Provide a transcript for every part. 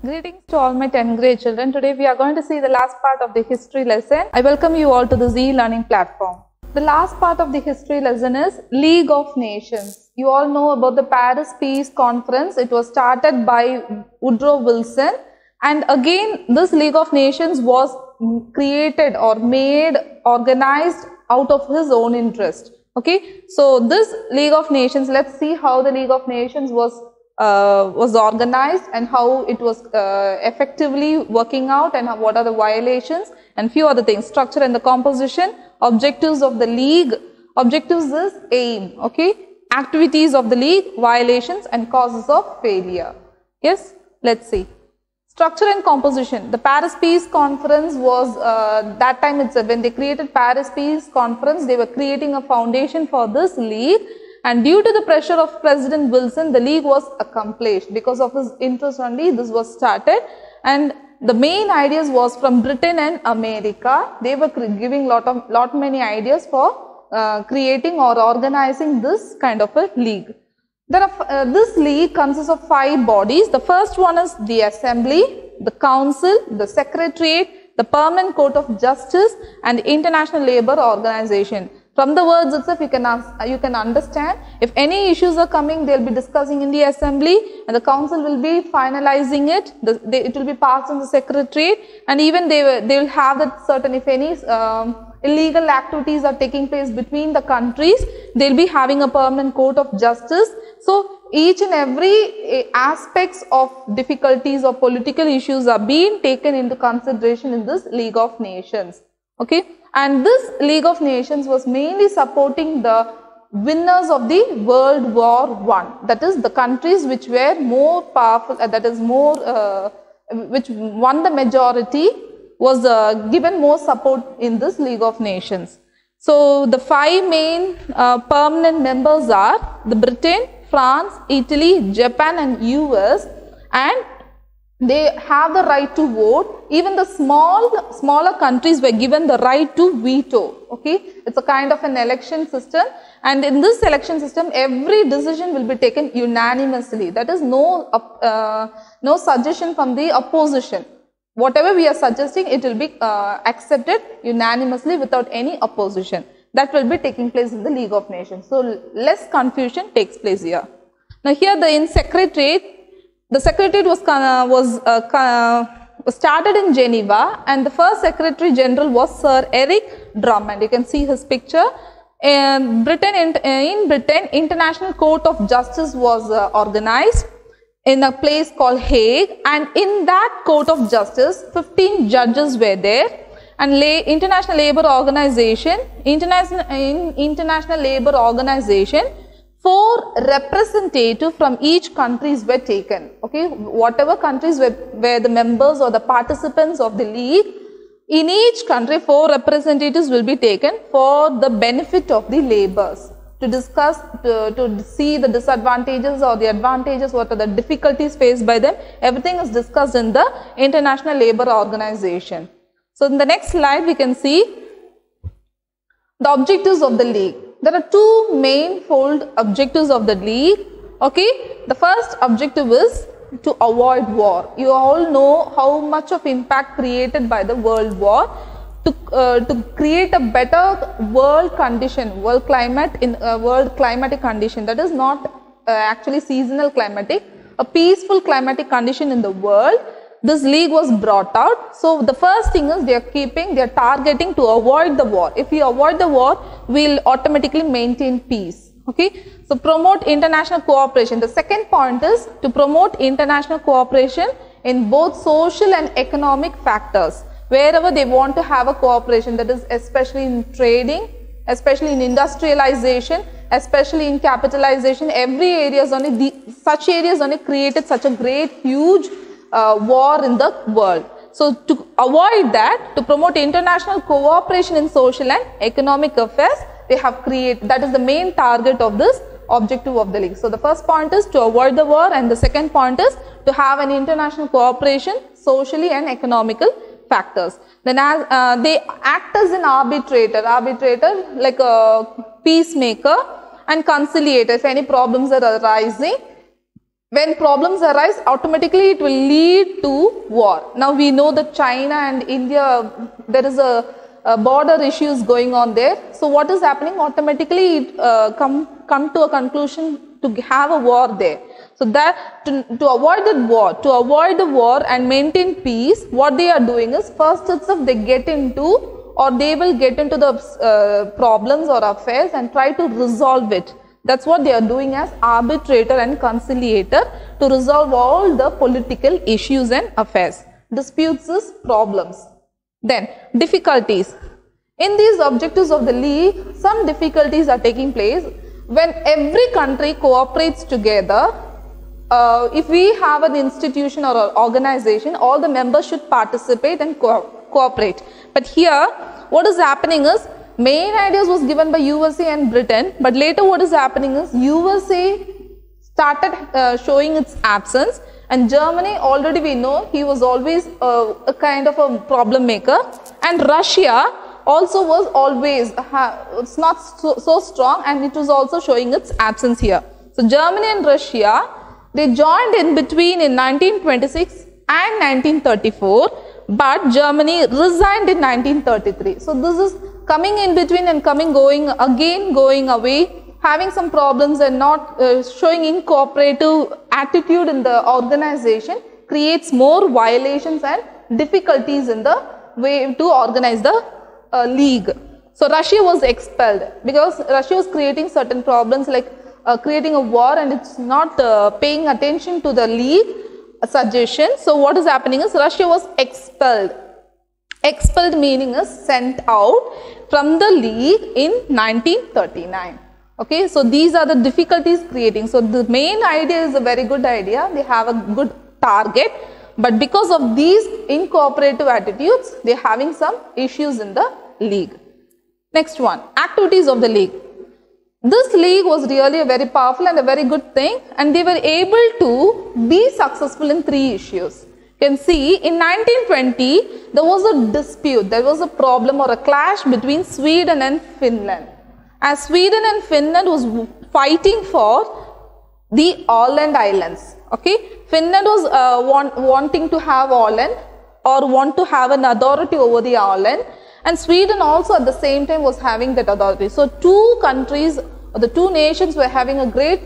Greetings to all my 10th grade children. Today we are going to see the last part of the history lesson. I welcome you all to the Z Learning platform. The last part of the history lesson is League of Nations. You all know about the Paris Peace Conference. It was started by Woodrow Wilson, and again this League of Nations was created or made, organized out of his own interest. Okay, so this League of Nations, let's see how the League of Nations was organized and how it was effectively working out, and what are the violations and few other things. Structure and the composition, objectives of the league. Objectives is aim, okay, activities of the league, violations and causes of failure. Yes, let's see. Structure and composition. The Paris Peace Conference was, that time itself, when they created Paris Peace Conference, they were creating a foundation for this league. And due to the pressure of President Wilson, the league was accomplished. Because of his interest only, this was started. And the main ideas was from Britain and America. They were giving lot many ideas for creating or organizing this kind of a league. This league consists of 5 bodies. The first one is the Assembly, the Council, the Secretariat, the Permanent Court of Justice, and the International Labour Organization. From the words itself, you can understand, if any issues are coming, they'll be discussing in the Assembly, and the Council will be finalizing it. It will be passed in the Secretariat, and even they will have that certain, if any illegal activities are taking place between the countries, they'll be having a Permanent Court of Justice. So each and every aspects of difficulties or political issues are being taken into consideration in this League of Nations. Okay, and this League of Nations was mainly supporting the winners of the World War I. That is, the countries which were more powerful, which won the majority, was given more support in this League of Nations. So the 5 main permanent members are the Britain, France, Italy, Japan and US, and they have the right to vote. Even the smaller countries were given the right to veto. Okay, it's a kind of an election system, and in this election system, every decision will be taken unanimously. That is, no suggestion from the opposition. Whatever we are suggesting, it will be accepted unanimously without any opposition. That will be taking place in the League of Nations. So less confusion takes place here. Now here in Secretariat. The Secretariat was started in Geneva, and the first Secretary General was Sir Eric Drummond. You can see his picture. In Britain, International Court of Justice was organized in a place called Hague, and in that Court of Justice, 15 judges were there. And International Labour Organization, 4 representatives from each countries were taken. Okay, whatever countries were the members or the participants of the league, in each country 4 representatives will be taken for the benefit of the labours, to discuss, to see the disadvantages or the advantages, what are the difficulties faced by them. Everything is discussed in the International Labour Organization. So in the next slide we can see the objectives of the league. There are 2 main-fold objectives of the league. Okay, the first objective is to avoid war. You all know how much of impact created by the World War. To create a better world condition, world climatic condition, that is not actually seasonal climatic, a peaceful climatic condition in the world. This league was brought out. So the first thing is they are targeting to avoid the war. If we avoid the war, we'll automatically maintain peace. Okay, so promote international cooperation. The second point is to promote international cooperation in both social and economic factors. Wherever they want to have a cooperation, that is especially in trading, especially in industrialization, especially in capitalization, every areas only, such areas only created such a great, huge war in the world. So to avoid that, to promote international cooperation in social and economic affairs, they have created, that is the main target of this objective of the league. So the first point is to avoid the war, and the second point is to have an international cooperation socially and economical factors. Then they act as an arbitrator like a peacemaker and conciliator. If any problems are arising, When problems arise, automatically it will lead to war. Now we know that China and India, there is a border issues going on there. So what is happening? Automatically it come to a conclusion to have a war there. So that to avoid the war and maintain peace, what they are doing is first itself they get into, or they will get into the problems or affairs and try to resolve it. That's what they are doing as arbitrator and conciliator, to resolve all the political issues and affairs. Disputes is problems. Then difficulties. In these objectives of the League, some difficulties are taking place. When every country cooperates together, if we have an institution or an organization, all the members should participate and cooperate. But here, what is happening is, main ideas was given by USA and Britain, but later what is happening is, USA started showing its absence, and Germany, already we know, he was always a kind of a problem maker, and Russia also was always, it's not so strong, and it was also showing its absence here. So Germany and Russia, they joined in between in 1926 and 1934, but Germany resigned in 1933. So this is coming in between and going away, having some problems and not showing incooperative attitude in the organization creates more violations and difficulties in the way to organize the league. So Russia was expelled because Russia was creating certain problems like creating a war, and it's not paying attention to the league suggestion. So what is happening is, Russia was expelled. Expelled meaning is sent out from the league in 1939. Okay, so these are the difficulties creating. So the main idea is a very good idea. They have a good target, but because of these incooperative attitudes, they are having some issues in the league. Next one, activities of the league. This league was really a very powerful and a very good thing, and they were able to be successful in 3 issues. You can see in 1920 there was a dispute, there was a problem or a clash between Sweden and Finland. As Sweden and Finland was fighting for the Åland Islands. Okay, Finland was wanting to have Åland, or want to have an authority over the Åland, and Sweden also at the same time was having that authority. So two countries, or the two nations, were having a great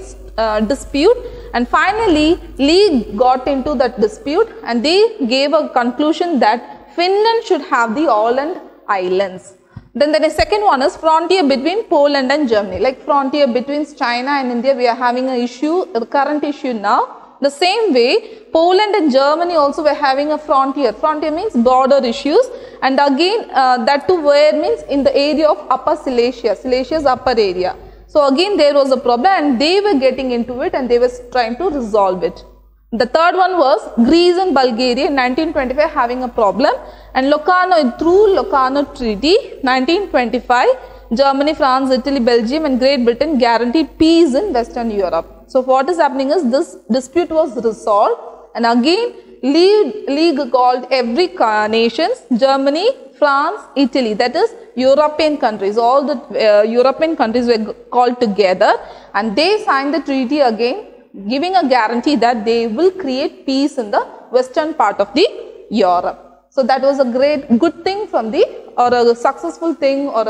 dispute, and finally League got into that dispute, and they gave a conclusion that Finland should have the Åland Islands. Then the second one is frontier between Poland and Germany. Like frontier between China and India, we are having an issue, the current issue now. The same way, Poland and Germany also were having a frontier. Frontier means border issues, and again that too where means in the area of Upper Silesia, Silesia's upper area. So again there was a problem, and they were getting into it, and they were trying to resolve it. The third one was Greece and Bulgaria in 1925 having a problem, and Locarno, through Locarno Treaty 1925, Germany, France, Italy, Belgium and Great Britain guaranteed peace in Western Europe. So what is happening is, this dispute was resolved, and again League called every nations, Germany, France, Italy, that is European countries, all the European countries were called together, and they signed the treaty again, giving a guarantee that they will create peace in the western part of the Europe. So that was a good thing from the, or a successful thing, or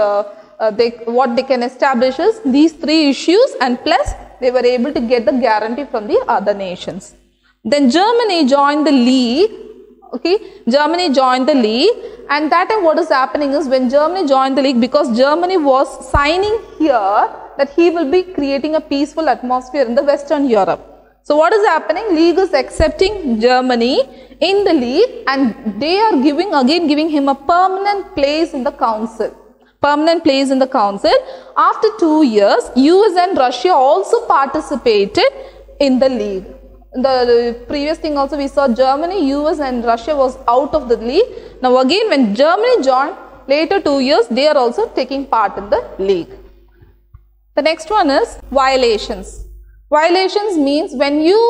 what they can establish is these 3 issues, and plus they were able to get the guarantee from the other nations. Then Germany joined the League. Okay, Germany joined the League, and that time what is happening is, when Germany joined the League, because Germany was signing here that he will be creating a peaceful atmosphere in the Western Europe. So what is happening? League is accepting Germany in the League, and they are giving him a permanent place in the council. Permanent place in the council. After 2 years, US and Russia also participated in the League. The previous thing also we saw, Germany, US and Russia was out of the League. Now again when Germany joined, later 2 years, they are also taking part in the League. The next one is violations. Violations means when you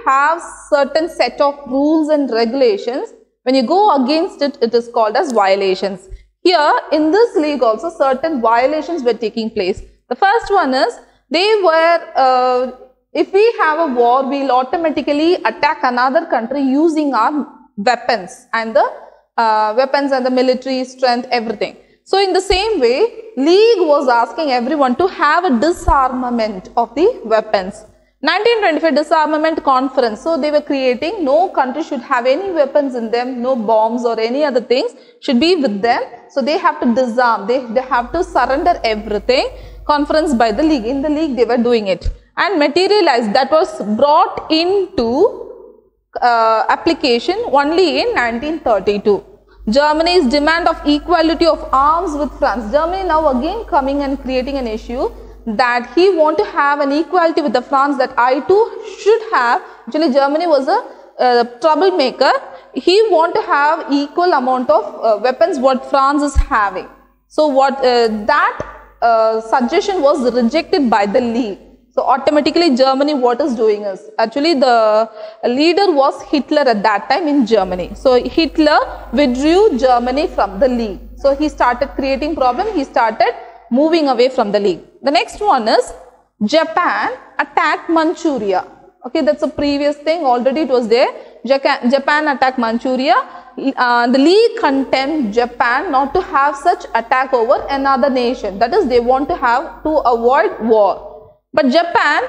have certain set of rules and regulations, when you go against it, it is called as violations. Here in this League also certain violations were taking place. The first one is, they were If we have a war, we'll automatically attack another country using our weapons and the military strength, everything. So in the same way, League was asking everyone to have a disarmament of the weapons. 1925 disarmament conference. So they were creating, no country should have any weapons in them, no bombs or any other things should be with them. So they have to disarm, they have to surrender everything. Conference by the League. In the League they were doing it. And materialized, that was brought into application only in 1932. Germany's demand of equality of arms with France. Germany now again coming and creating an issue that he want to have an equality with the France, that I too should have. Actually Germany was a troublemaker. He want to have equal amount of weapons what France is having. So what that suggestion was rejected by the League. So automatically Germany what is doing is, actually the leader was Hitler at that time in Germany. So Hitler withdrew Germany from the League. So he started creating problem, he started moving away from the League. The next one is Japan attacked Manchuria. Okay, that's a previous thing, already it was there. Japan attacked Manchuria. The League condemned Japan not to have such attack over another nation. That is, they want to have to avoid war. But Japan,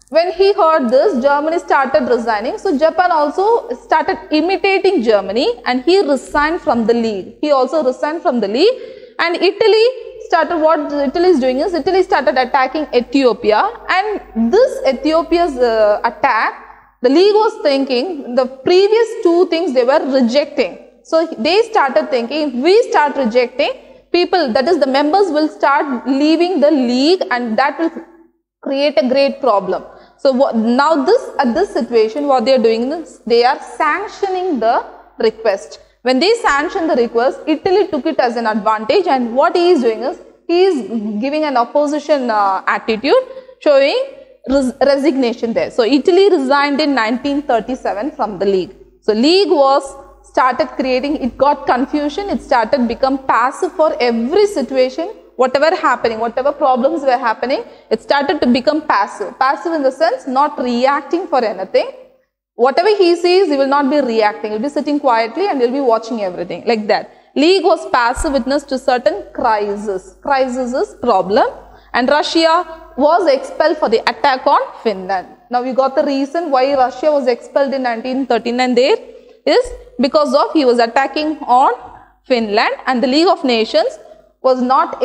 when he heard this, Germany started resigning. So Japan also started imitating Germany and he resigned from the League. He also resigned from the League. And Italy started, what Italy is doing is, Italy started attacking Ethiopia, and this Ethiopia's attack, the League was thinking, the previous two things they were rejecting. So they started thinking, if we start rejecting, people, that is the members will start leaving the League and that will create a great problem. So now at this situation, what they are doing is, they are sanctioning the request. When they sanctioned the request, Italy took it as an advantage, and what he is doing is, he is giving an opposition attitude, showing resignation there. So Italy resigned in 1937 from the League. So League was started creating, it got confusion, it started become passive for every situation, whatever happening, whatever problems were happening, it started to become passive. Passive in the sense, not reacting for anything. Whatever he sees, he will not be reacting. He will be sitting quietly and he will be watching everything like that. League was passive witness to certain crisis. Crisis is problem. And Russia was expelled for the attack on Finland. Now you got the reason why Russia was expelled in 1939 there is because of he was attacking on Finland, and the League of Nations was not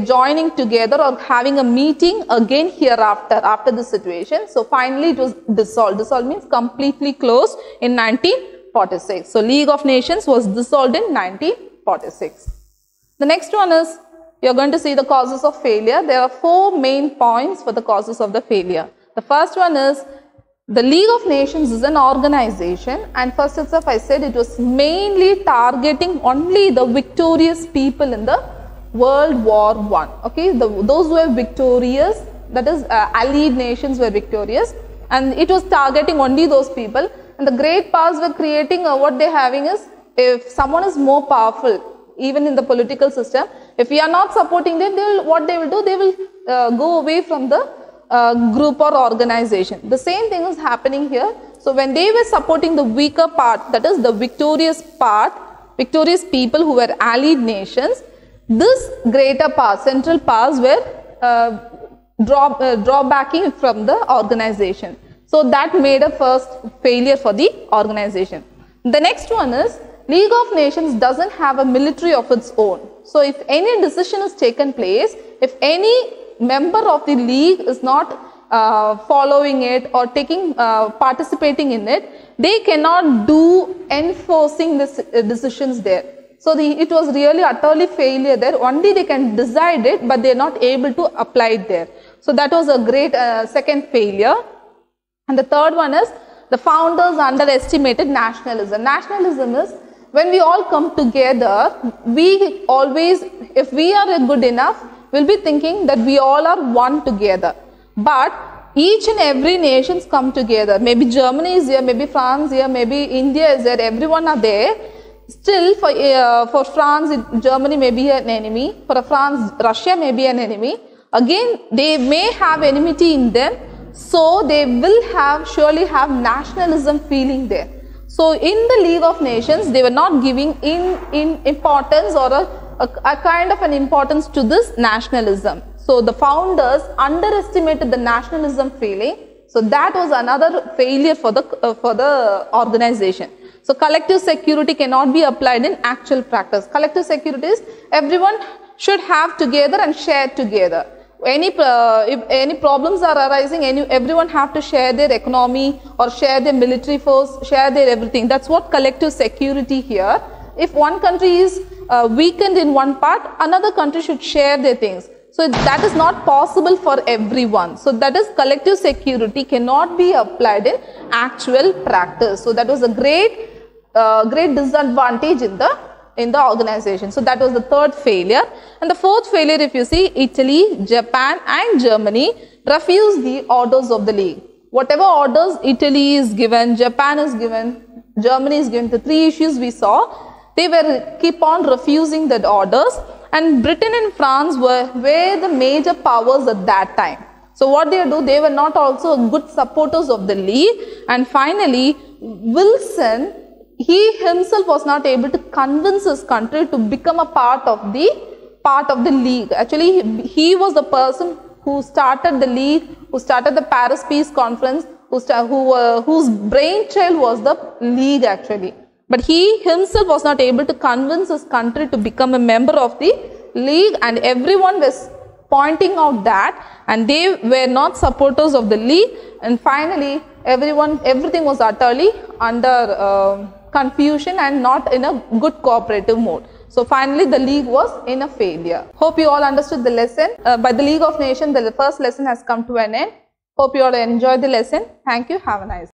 joining together or having a meeting again hereafter after this situation. So finally it was dissolved. Dissolved means completely closed in 1946. So League of Nations was dissolved in 1946. The next one is, you are going to see the causes of failure. There are 4 main points for the causes of the failure. The first one is, the League of Nations is an organization, and first itself I said it was mainly targeting only the victorious people in the World War I. Okay, those who were victorious, that is allied nations were victorious, and it was targeting only those people. And the great powers were creating what they having is, if someone is more powerful, even in the political system, if we are not supporting them, what they will do, they will go away from the group or organization. The same thing is happening here. So when they were supporting the weaker part, that is the victorious part, victorious people who were allied nations, this greater powers, central powers were drawbacking from the organization. So that made a first failure for the organization. The next one is, League of Nations doesn't have a military of its own. So if any decision is taken place, if any member of the League is not following it or taking participating in it, they cannot do enforcing this decisions there. So it was really utterly failure there. Only they can decide it, but they are not able to apply it there. So that was a great second failure. And the third one is, the founders underestimated nationalism. Nationalism is, when we all come together, we always, if we are good enough, we'll be thinking that we all are one together. But each and every nations come together. Maybe Germany is here, maybe France here, maybe India is there, everyone are there. Still, for France, Germany may be an enemy. For France, Russia may be an enemy. Again, they may have enmity in them, So they will surely have nationalism feeling there. So in the League of Nations, they were not giving in importance or a kind of an importance to this nationalism. So the founders underestimated the nationalism feeling. So that was another failure for the organization. So collective security cannot be applied in actual practice. Collective security is everyone should have together and share together. If any problems are arising, everyone have to share their economy or share their military force, share their everything. That's what collective security here. If one country is weakened in one part, another country should share their things. So that is not possible for everyone. So that is collective security cannot be applied in actual practice. So that was a great disadvantage in the organization. So that was the third failure. And the fourth failure, if you see, Italy, Japan and Germany refused the orders of the League. Whatever orders Italy is given, Japan is given, Germany is given, the three issues we saw, they were keep on refusing the orders. And Britain and France were the major powers at that time. So what they do, they were not also good supporters of the League. And finally, Wilson, he himself was not able to convince his country to become a part of the League. Actually, he was the person who started the League, who started the Paris Peace Conference, whose brainchild was the League actually. But he himself was not able to convince his country to become a member of the League, and everyone was pointing out that, and they were not supporters of the League, and finally everything was utterly under confusion and not in a good cooperative mode. So finally the League was in a failure. Hope you all understood the lesson. By the League of Nations, the first lesson has come to an end. Hope you all enjoyed the lesson. Thank you. Have a nice day.